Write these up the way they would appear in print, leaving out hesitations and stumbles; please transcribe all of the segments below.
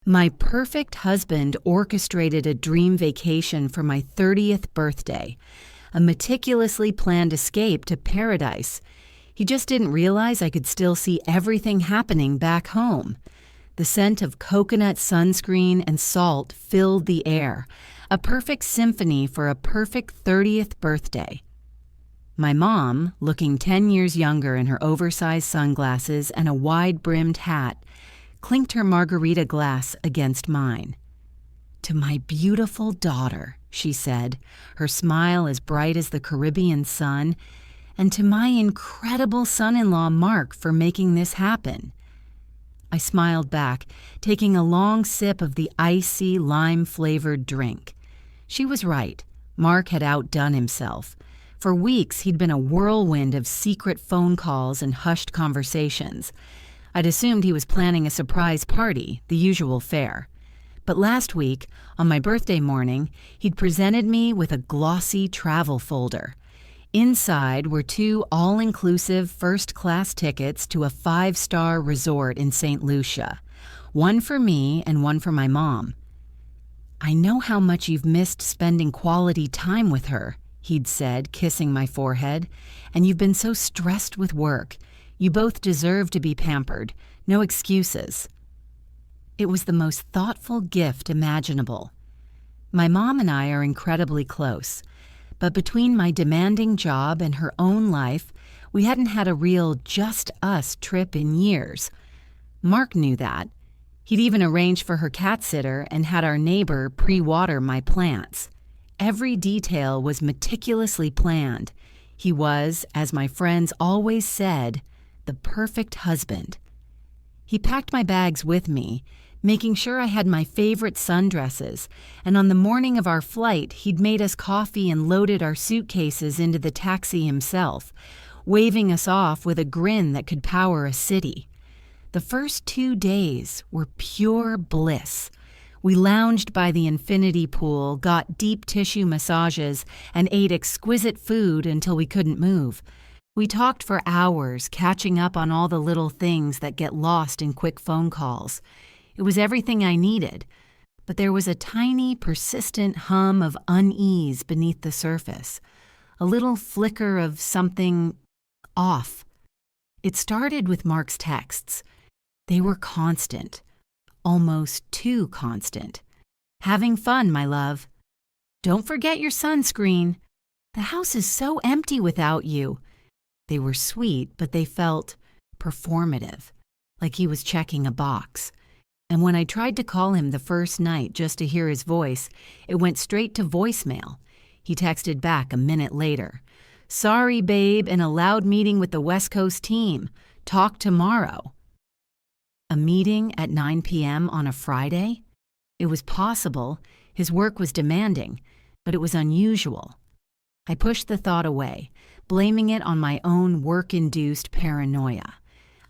My perfect husband orchestrated a dream vacation for my 30th birthday, a meticulously planned escape to paradise. He just didn't realize I could still see everything happening back home. The scent of coconut sunscreen and salt filled the air, a perfect symphony for a perfect 30th birthday. My mom, looking 10 years younger in her oversized sunglasses and a wide-brimmed hat, clinked her margarita glass against mine. "To my beautiful daughter," she said, her smile as bright as the Caribbean sun, "and to my incredible son-in-law Mark for making this happen." I smiled back, taking a long sip of the icy, lime-flavored drink. She was right. Mark had outdone himself. For weeks, he'd been a whirlwind of secret phone calls and hushed conversations. I'd assumed he was planning a surprise party, the usual fare. But last week, on my birthday morning, he'd presented me with a glossy travel folder. Inside were 2 all-inclusive first-class tickets to a 5-star resort in St. Lucia, one for me and one for my mom. "I know how much you've missed spending quality time with her," he'd said, kissing my forehead, "and you've been so stressed with work. You both deserve to be pampered. No excuses." It was the most thoughtful gift imaginable. My mom and I are incredibly close, but between my demanding job and her own life, we hadn't had a real just-us trip in years. Mark knew that. He'd even arranged for her cat sitter and had our neighbor pre-water my plants. Every detail was meticulously planned. He was, as my friends always said, the perfect husband. He packed my bags with me, making sure I had my favorite sundresses, and on the morning of our flight, he'd made us coffee and loaded our suitcases into the taxi himself, waving us off with a grin that could power a city. The first 2 days were pure bliss. We lounged by the infinity pool, got deep tissue massages, and ate exquisite food until we couldn't move. We talked for hours, catching up on all the little things that get lost in quick phone calls. It was everything I needed, but there was a tiny, persistent hum of unease beneath the surface, a little flicker of something off. It started with Mark's texts. They were constant, almost too constant. "Having fun, my love. Don't forget your sunscreen. The house is so empty without you." They were sweet, but they felt performative, like he was checking a box. And when I tried to call him the first night just to hear his voice, it went straight to voicemail. He texted back a minute later. "Sorry, babe, in a loud meeting with the West Coast team. Talk tomorrow." A meeting at 9 p.m. on a Friday? It was possible. His work was demanding, but it was unusual. I pushed the thought away, blaming it on my own work-induced paranoia.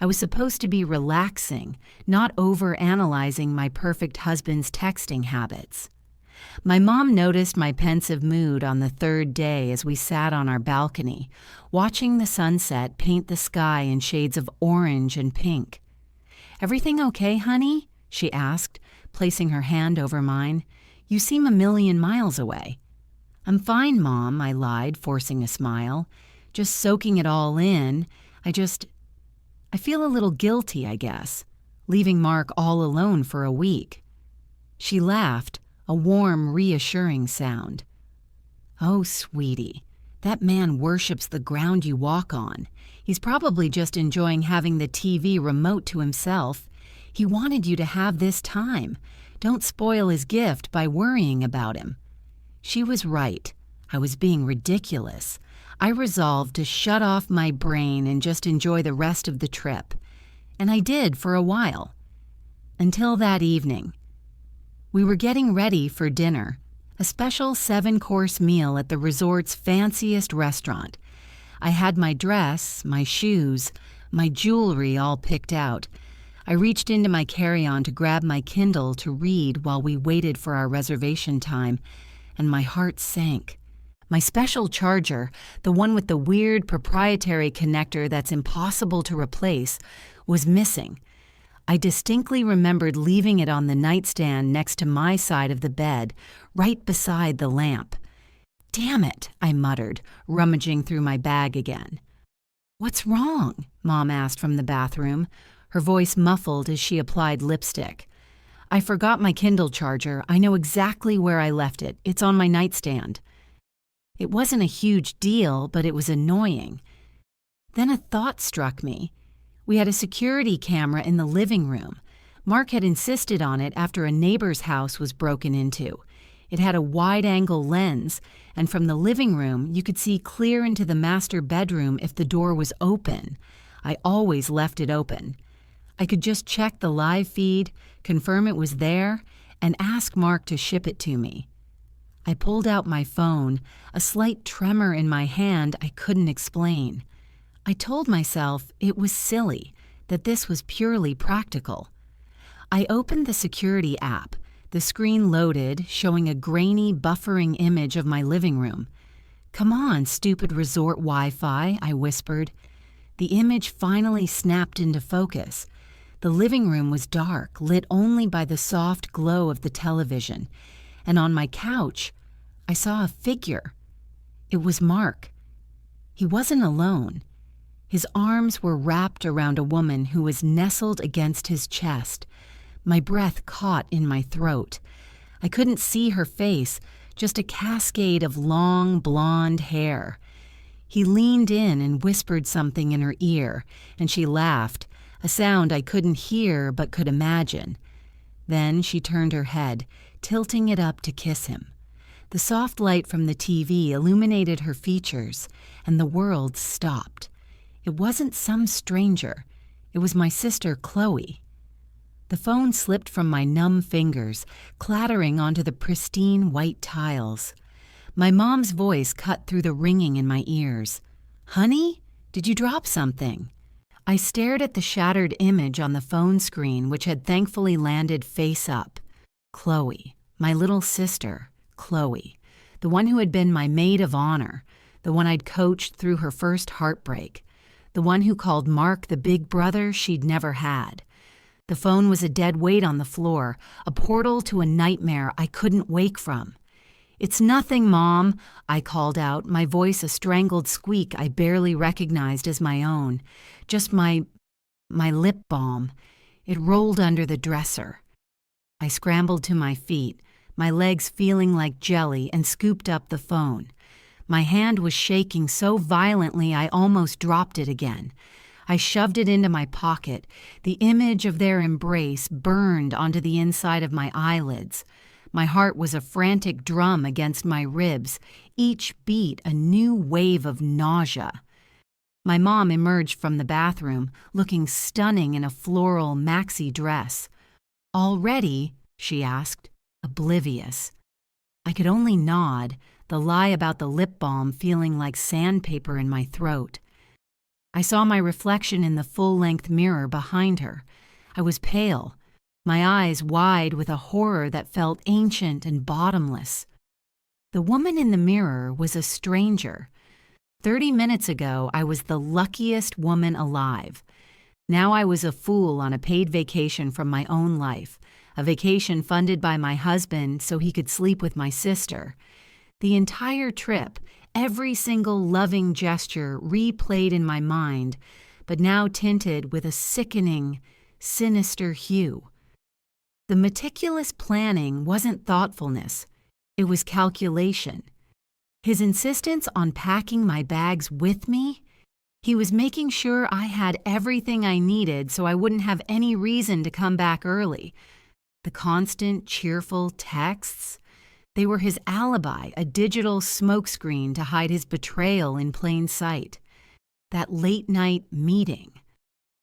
I was supposed to be relaxing, not over-analyzing my perfect husband's texting habits. My mom noticed my pensive mood on the 3rd day as we sat on our balcony, watching the sunset paint the sky in shades of orange and pink. "Everything okay, honey?" she asked, placing her hand over mine. "You seem a million miles away." "I'm fine, Mom," I lied, forcing a smile. "Just soaking it all in. I feel a little guilty, I guess, leaving Mark all alone for a week." She laughed, a warm, reassuring sound. "Oh, sweetie, that man worships the ground you walk on. He's probably just enjoying having the TV remote to himself. He wanted you to have this time. Don't spoil his gift by worrying about him." She was right. I was being ridiculous. I resolved to shut off my brain and just enjoy the rest of the trip. And I did for a while. Until that evening. We were getting ready for dinner, a special 7-course meal at the resort's fanciest restaurant. I had my dress, my shoes, my jewelry all picked out. I reached into my carry-on to grab my Kindle to read while we waited for our reservation time, and my heart sank. My special charger, the one with the weird proprietary connector that's impossible to replace, was missing. I distinctly remembered leaving it on the nightstand next to my side of the bed, right beside the lamp. "Damn it," I muttered, rummaging through my bag again. "What's wrong?" Mom asked from the bathroom, her voice muffled as she applied lipstick. "I forgot my Kindle charger. I know exactly where I left it. It's on my nightstand." It wasn't a huge deal, but it was annoying. Then a thought struck me. We had a security camera in the living room. Mark had insisted on it after a neighbor's house was broken into. It had a wide-angle lens, and from the living room, you could see clear into the master bedroom if the door was open. I always left it open. I could just check the live feed, confirm it was there, and ask Mark to ship it to me. I pulled out my phone, a slight tremor in my hand I couldn't explain. I told myself it was silly, that this was purely practical. I opened the security app. The screen loaded, showing a grainy, buffering image of my living room. "Come on, stupid resort Wi-Fi," I whispered. The image finally snapped into focus. The living room was dark, lit only by the soft glow of the television. And on my couch, I saw a figure. It was Mark. He wasn't alone. His arms were wrapped around a woman who was nestled against his chest. My breath caught in my throat. I couldn't see her face, just a cascade of long, blonde hair. He leaned in and whispered something in her ear, and she laughed, a sound I couldn't hear but could imagine. Then she turned her head, tilting it up to kiss him. The soft light from the TV illuminated her features, and the world stopped. It wasn't some stranger. It was my sister, Chloe. The phone slipped from my numb fingers, clattering onto the pristine white tiles. My mom's voice cut through the ringing in my ears. "Honey, did you drop something?" I stared at the shattered image on the phone screen, which had thankfully landed face up. Chloe, my little sister, Chloe, the one who had been my maid of honor, the one I'd coached through her first heartbreak, the one who called Mark the big brother she'd never had. The phone was a dead weight on the floor, a portal to a nightmare I couldn't wake from. "It's nothing, Mom," I called out, my voice a strangled squeak I barely recognized as my own. "Just my lip balm. It rolled under the dresser." I scrambled to my feet, my legs feeling like jelly, and scooped up the phone. My hand was shaking so violently I almost dropped it again. I shoved it into my pocket. The image of their embrace burned onto the inside of my eyelids. My heart was a frantic drum against my ribs, each beat a new wave of nausea. My mom emerged from the bathroom, looking stunning in a floral maxi dress. "Already?" she asked, oblivious. I could only nod, the lie about the lip balm feeling like sandpaper in my throat. I saw my reflection in the full-length mirror behind her. I was pale, my eyes wide with a horror that felt ancient and bottomless. The woman in the mirror was a stranger. 30 minutes ago, I was the luckiest woman alive. Now I was a fool on a paid vacation from my own life, a vacation funded by my husband so he could sleep with my sister. The entire trip, every single loving gesture replayed in my mind, but now tinted with a sickening, sinister hue. The meticulous planning wasn't thoughtfulness. It was calculation. His insistence on packing my bags with me, he was making sure I had everything I needed so I wouldn't have any reason to come back early. The constant, cheerful texts, they were his alibi, a digital smokescreen to hide his betrayal in plain sight. That late-night meeting.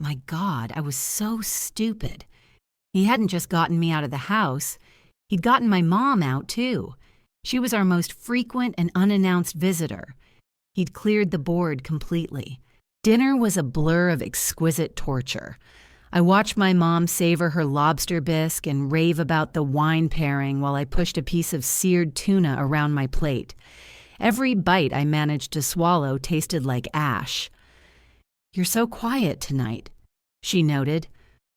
My God, I was so stupid. He hadn't just gotten me out of the house. He'd gotten my mom out, too. She was our most frequent and unannounced visitor. He'd cleared the board completely. Dinner was a blur of exquisite torture. I watched my mom savor her lobster bisque and rave about the wine pairing while I pushed a piece of seared tuna around my plate. Every bite I managed to swallow tasted like ash. "You're so quiet tonight," she noted.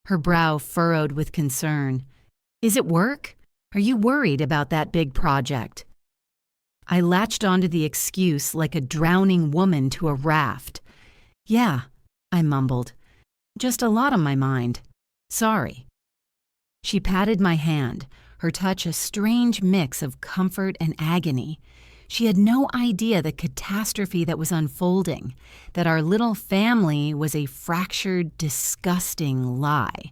Her brow furrowed with concern. Is it work? Are you worried about that big project? I latched onto the excuse like a drowning woman to a raft. Yeah, I mumbled. Just a lot on my mind. Sorry. She patted my hand, her touch a strange mix of comfort and agony. She had no idea the catastrophe that was unfolding, that our little family was a fractured, disgusting lie.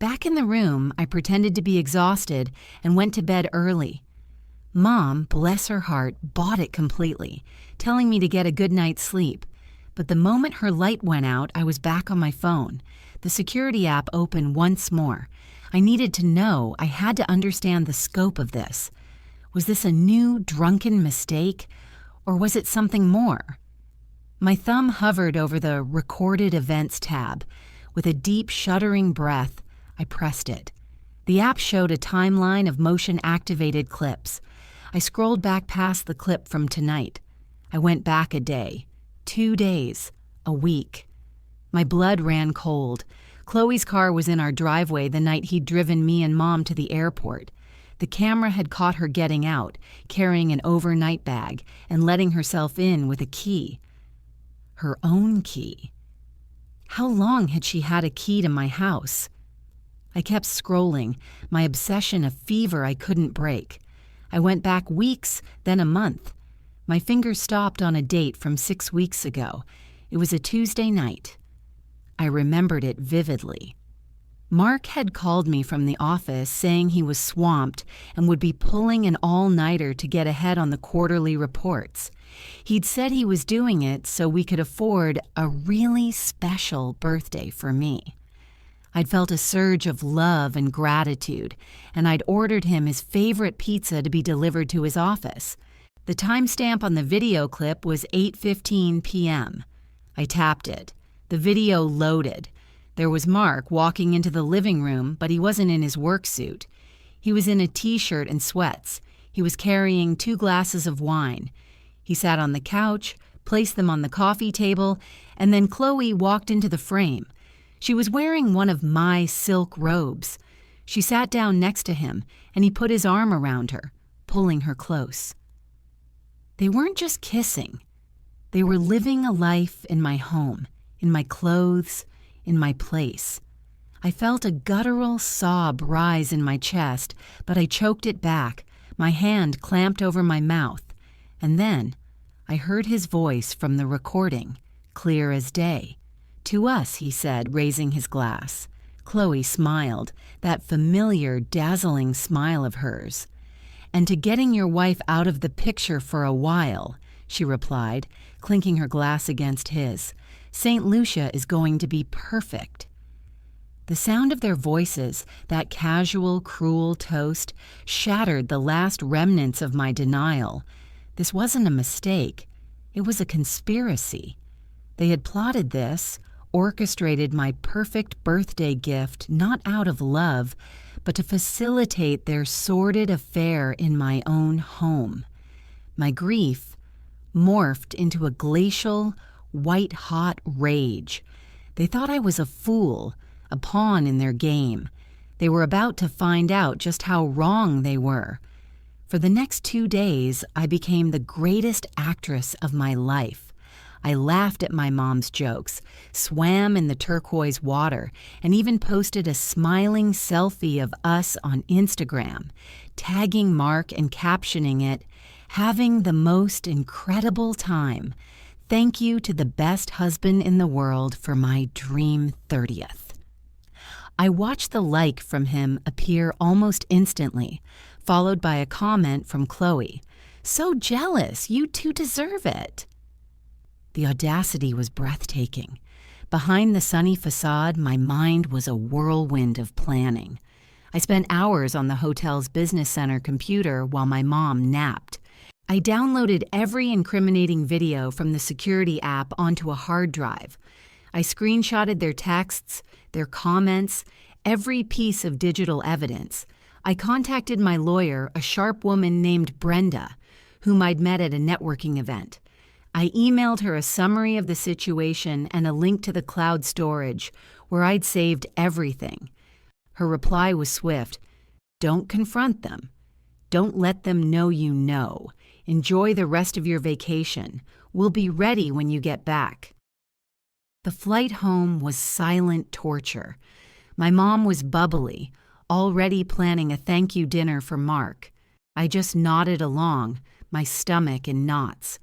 Back in the room, I pretended to be exhausted and went to bed early. Mom, bless her heart, bought it completely, telling me to get a good night's sleep. But the moment her light went out, I was back on my phone. The security app opened once more. I needed to know, I had to understand the scope of this. Was this a new, drunken mistake, or was it something more? My thumb hovered over the Recorded Events tab. With a deep, shuddering breath, I pressed it. The app showed a timeline of motion-activated clips. I scrolled back past the clip from tonight. I went back a day, 2 days, a week. My blood ran cold. Chloe's car was in our driveway the night he'd driven me and Mom to the airport. The camera had caught her getting out, carrying an overnight bag, and letting herself in with a key. Her own key. How long had she had a key to my house? I kept scrolling, my obsession a fever I couldn't break. I went back weeks, then a month. My fingers stopped on a date from 6 weeks ago. It was a Tuesday night. I remembered it vividly. Mark had called me from the office saying he was swamped and would be pulling an all-nighter to get ahead on the quarterly reports. He'd said he was doing it so we could afford a really special birthday for me. I'd felt a surge of love and gratitude, and I'd ordered him his favorite pizza to be delivered to his office. The timestamp on the video clip was 8:15 p.m. I tapped it. The video loaded. There was Mark walking into the living room, but he wasn't in his work suit. He was in a t-shirt and sweats. He was carrying 2 glasses of wine. He sat on the couch, placed them on the coffee table, and then Chloe walked into the frame. She was wearing one of my silk robes. She sat down next to him, and he put his arm around her, pulling her close. They weren't just kissing. They were living a life in my home, in my clothes, in my place. I felt a guttural sob rise in my chest, but I choked it back, my hand clamped over my mouth. And then I heard his voice from the recording, clear as day. To us, he said, raising his glass. Chloe smiled, that familiar, dazzling smile of hers. And to getting your wife out of the picture for a while, she replied, clinking her glass against his. St. Lucia is going to be perfect. The sound of their voices, that casual, cruel toast, shattered the last remnants of my denial. This wasn't a mistake. It was a conspiracy. They had plotted this, orchestrated my perfect birthday gift not out of love, but to facilitate their sordid affair in my own home. My grief morphed into a glacial, white-hot rage. They thought I was a fool, a pawn in their game. They were about to find out just how wrong they were. For the next 2 days, I became the greatest actress of my life. I laughed at my mom's jokes, swam in the turquoise water, and even posted a smiling selfie of us on Instagram, tagging Mark and captioning it, "Having the most incredible time. Thank you to the best husband in the world for my dream 30th." I watched the like from him appear almost instantly, followed by a comment from Chloe. "So jealous, you two deserve it." The audacity was breathtaking. Behind the sunny facade, my mind was a whirlwind of planning. I spent hours on the hotel's business center computer while my mom napped. I downloaded every incriminating video from the security app onto a hard drive. I screenshotted their texts, their comments, every piece of digital evidence. I contacted my lawyer, a sharp woman named Brenda, whom I'd met at a networking event. I emailed her a summary of the situation and a link to the cloud storage, where I'd saved everything. Her reply was swift. Don't confront them. Don't let them know you know. Enjoy the rest of your vacation. We'll be ready when you get back. The flight home was silent torture. My mom was bubbly, already planning a thank you dinner for Mark. I just nodded along, my stomach in knots.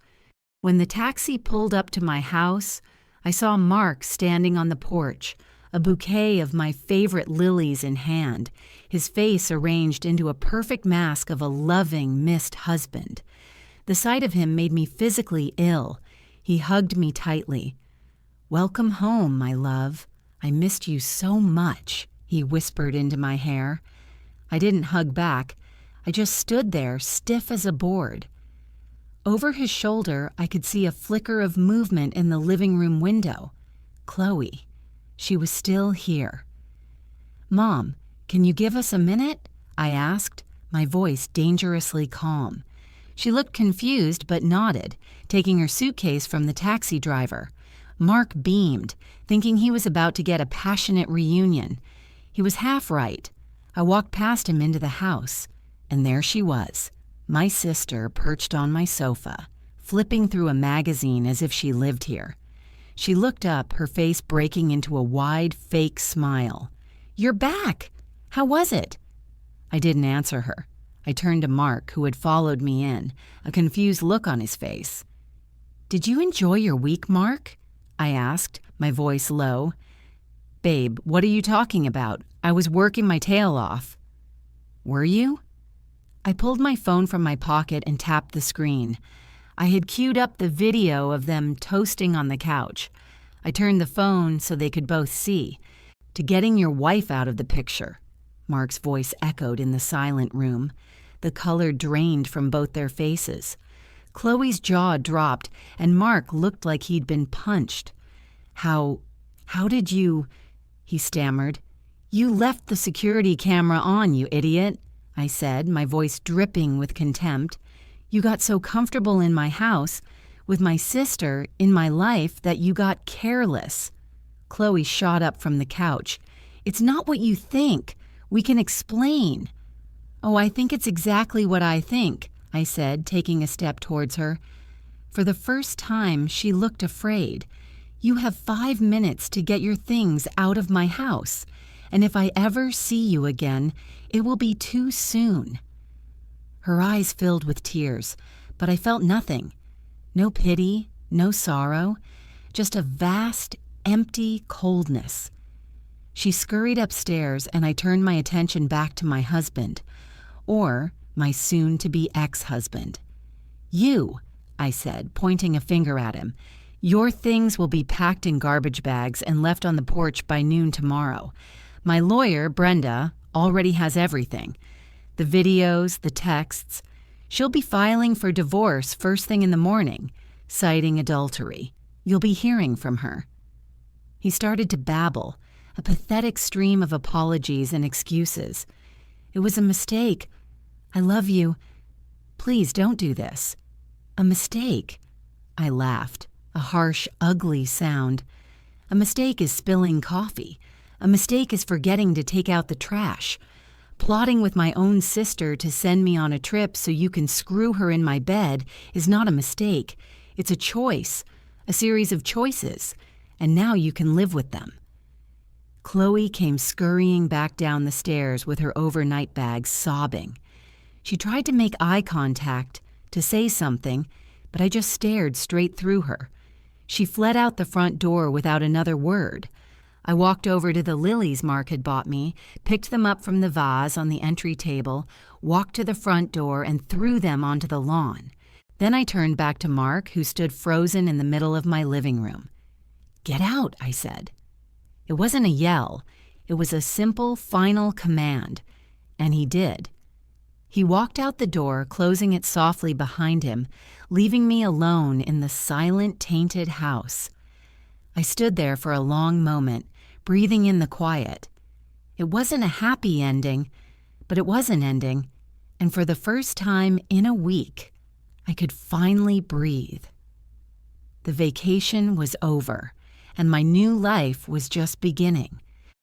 When the taxi pulled up to my house, I saw Mark standing on the porch, a bouquet of my favorite lilies in hand, his face arranged into a perfect mask of a loving, missed husband. The sight of him made me physically ill. He hugged me tightly. "Welcome home, my love. I missed you so much," he whispered into my hair. I didn't hug back. I just stood there, stiff as a board. Over his shoulder, I could see a flicker of movement in the living room window. Chloe. She was still here. "Mom, can you give us a minute?" I asked, my voice dangerously calm. She looked confused but nodded, taking her suitcase from the taxi driver. Mark beamed, thinking he was about to get a passionate reunion. He was half right. I walked past him into the house, and there she was, my sister perched on my sofa, flipping through a magazine as if she lived here. She looked up, her face breaking into a wide, fake smile. "You're back! How was it?" I didn't answer her. I turned to Mark, who had followed me in, a confused look on his face. "Did you enjoy your week, Mark?" I asked, my voice low. "Babe, what are you talking about? I was working my tail off." "Were you?" I pulled my phone from my pocket and tapped the screen. I had queued up the video of them toasting on the couch. I turned the phone so they could both see. "To getting your wife out of the picture," Mark's voice echoed in the silent room. The color drained from both their faces. Chloe's jaw dropped, and Mark looked like he'd been punched. How did you—" he stammered. "You left the security camera on, you idiot," I said, my voice dripping with contempt. "You got so comfortable in my house, with my sister, in my life, that you got careless." Chloe shot up from the couch. "It's not what you think. We can explain." "Oh, I think it's exactly what I think," I said, taking a step towards her. For the first time, she looked afraid. "You have 5 minutes to get your things out of my house, and if I ever see you again, it will be too soon." Her eyes filled with tears, but I felt nothing. No pity, no sorrow, just a vast, empty coldness. She scurried upstairs, and I turned my attention back to my husband, or my soon-to-be ex-husband. "You," I said, pointing a finger at him. "Your things will be packed in garbage bags and left on the porch by noon tomorrow. My lawyer, Brenda, already has everything. The videos, the texts. She'll be filing for divorce first thing in the morning, citing adultery. You'll be hearing from her." He started to babble, a pathetic stream of apologies and excuses. "It was a mistake. I love you. Please don't do this." "A mistake?" I laughed, a harsh, ugly sound. "A mistake is spilling coffee. A mistake is forgetting to take out the trash. Plotting with my own sister to send me on a trip so you can screw her in my bed is not a mistake. It's a choice, a series of choices, and now you can live with them." Chloe came scurrying back down the stairs with her overnight bag, sobbing. She tried to make eye contact, to say something, but I just stared straight through her. She fled out the front door without another word. I walked over to the lilies Mark had bought me, picked them up from the vase on the entry table, walked to the front door, and threw them onto the lawn. Then I turned back to Mark, who stood frozen in the middle of my living room. "Get out," I said. It wasn't a yell. It was a simple, final command, and he did. He walked out the door, closing it softly behind him, leaving me alone in the silent, tainted house. I stood there for a long moment, breathing in the quiet. It wasn't a happy ending, but it was an ending, and for the first time in a week, I could finally breathe. The vacation was over, and my new life was just beginning.